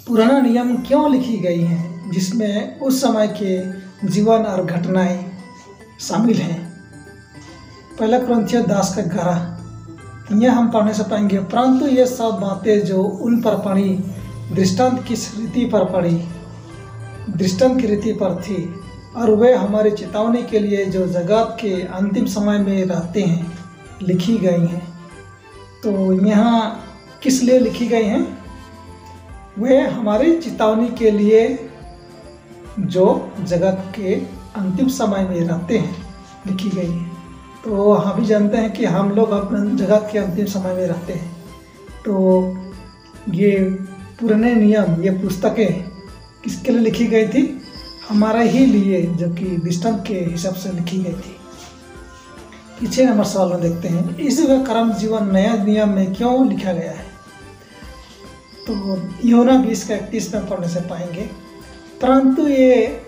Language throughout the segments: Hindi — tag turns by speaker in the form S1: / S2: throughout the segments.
S1: पुराना नियम क्यों लिखी गई हैं जिसमें उस समय के जीवन और घटनाएं शामिल हैं। पहला कुरिन्थियों 10:11 यह हम पढ़ने से पाएंगे, परंतु ये सब बातें जो उन पर पड़ी दृष्टांत की रीति पर पड़ी, दृष्टांत की रीति पर थी, और वे हमारी चेतावनी के लिए जो जगत के अंतिम समय में रहते हैं लिखी गई हैं। तो यहाँ किस लिए लिखी गई हैं? वे हमारी चेतावनी के लिए जो जगत के अंतिम समय में रहते हैं लिखी गई है। तो हम भी जानते हैं कि हम लोग अपने जगत के अंतिम समय में रहते हैं। तो ये पुराने नियम, ये पुस्तकें किसके लिए लिखी गई थी? हमारा ही लिए, जो कि दृष्टांत के हिसाब से लिखी गई थी। पीछे नंबर सवाल में देखते हैं, इस कर्म जीवन नया नियम में क्यों लिखा गया है? तो यूहन्ना 20:31 में पढ़ने से पाएंगे, परंतु ये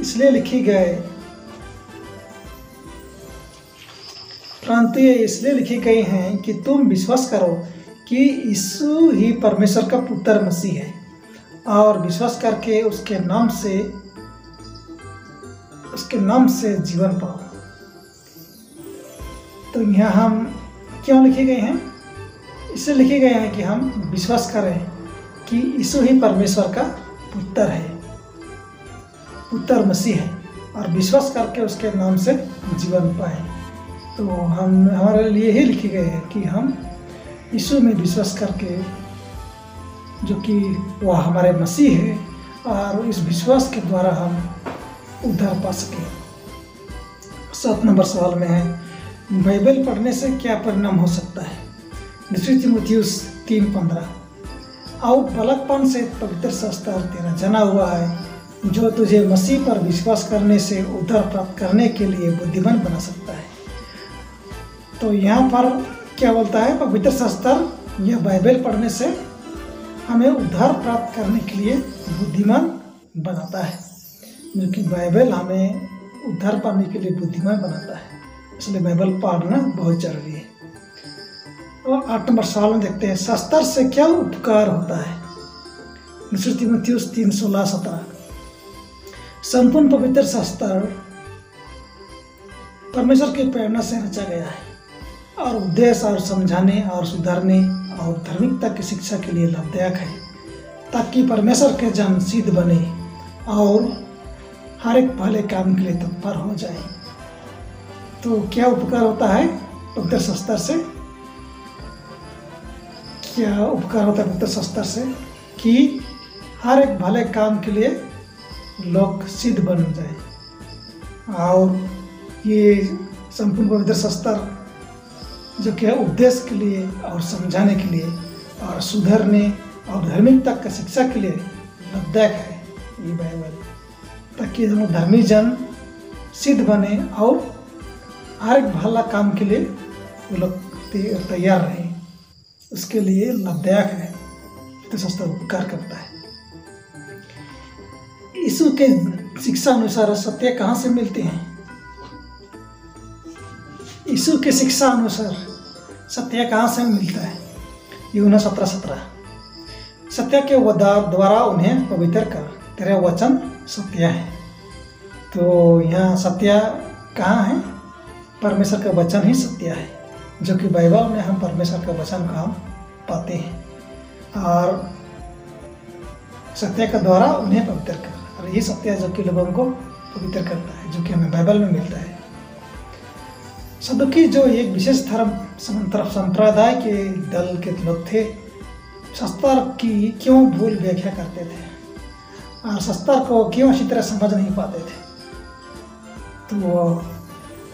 S1: इसलिए लिखी गई हैं कि तुम विश्वास करो कि यीशु ही परमेश्वर का पुत्र मसीह है, और विश्वास करके उसके नाम से जीवन पाओ। तो यहाँ हम क्यों लिखे गए हैं? इससे लिखे गए हैं कि हम विश्वास करें कि यीशु ही परमेश्वर का पुत्र है, पुत्र मसीह है, और विश्वास करके उसके नाम से जीवन पाएं। तो हमारे लिए ही लिखे गए हैं कि हम यीशु में विश्वास करके, जो कि वह हमारे मसीह है, और इस विश्वास के द्वारा हम उद्धार पा सकें। 7 नंबर सवाल में है, बाइबल पढ़ने से क्या परिणाम हो सकता है? 2 तीमुथियुस 3:15 और बालकपन से पवित्र शास्त्र तेरा जना हुआ है, जो तुझे मसीह पर विश्वास करने से उद्धार प्राप्त करने के लिए बुद्धिमान बना सकता है। तो यहाँ पर क्या बोलता है? पवित्र शास्त्र यह बाइबल पढ़ने से हमें उद्धार प्राप्त करने के लिए बुद्धिमान बनाता है, जो कि बाइबल हमें उद्धार पाने के लिए बुद्धिमान बनाता है। इसलिए बाइबल पढ़ना बहुत जरूरी है। और 8 नंबर सवाल में देखते हैं, शास्त्र से क्या उपकार होता है? 2 तीमुथियुस 3:16-17 संपूर्ण पवित्र शास्त्र परमेश्वर की प्रेरणा से रचा गया है, और उद्देश्य और समझाने और सुधारने और धार्मिकता की शिक्षा के लिए लाभदायक है, ताकि परमेश्वर के जन सिद्ध बने और हर एक भले काम के लिए तत्पर हो जाए। तो क्या उपकार होता है पवित्र शास्त्र से? क्या उपकार होता है पवित्र शास्त्र से? कि हर एक भले काम के लिए लोग सिद्ध बन जाए, और ये संपूर्ण पवित्र शास्त्र जो कि उद्देश्य के लिए और समझाने के लिए और सुधरने और धार्मिकता की शिक्षा के लिए लाभदायक है ये बाइबल, ताकि हम धर्मी जन सिद्ध बने और हर एक भला काम के लिए वो लोग तैयार रहें। उसके लिए लाभदायक है, तो शास्त्र उपकार करता है। यीशु के शिक्षा अनुसार सत्य कहाँ से मिलते हैं? यीशु के शिक्षा अनुसार सत्य कहाँ से मिलता है? यूहन्ना 17:17 सत्य के द्वारा उन्हें पवित्र कर, तेरे वचन सत्य है। तो यहाँ सत्य कहाँ है? परमेश्वर का वचन ही सत्य है, जो कि बाइबल में हम परमेश्वर का वचन को हम पाते हैं, और सत्य के द्वारा उन्हें पवित्र कर, और ये सत्य जो कि लोगों को पवित्र करता है, जो कि हमें बाइबल में मिलता है। सदुकी जो एक विशेष धर्म संप्रदाय के दल के लोग थे, शास्त्र की क्यों भूल व्याख्या करते थे और शास्त्र को क्यों अच्छी तरह समझ नहीं पाते थे? तो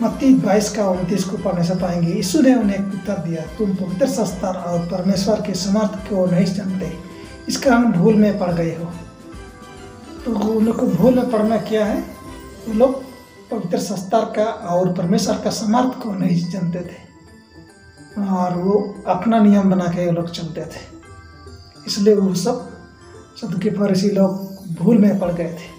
S1: मत्ती 22:29 को पढ़ने से पाएंगे, यीशु ने उन्हें एक उत्तर दिया, तुम पवित्र शास्त्र और परमेश्वर के समर्थ को नहीं जानते, इस कारण भूल में पड़ गए हो। तो उन लोग को भूल में पड़ना क्या है? वो लोग पवित्र शास्त्र का और परमेश्वर का समर्थ को नहीं जानते थे, और वो अपना नियम बना के वो लोग चलते थे। इसलिए वो सब सदुकी फरीसी लोग भूल में पड़ गए थे।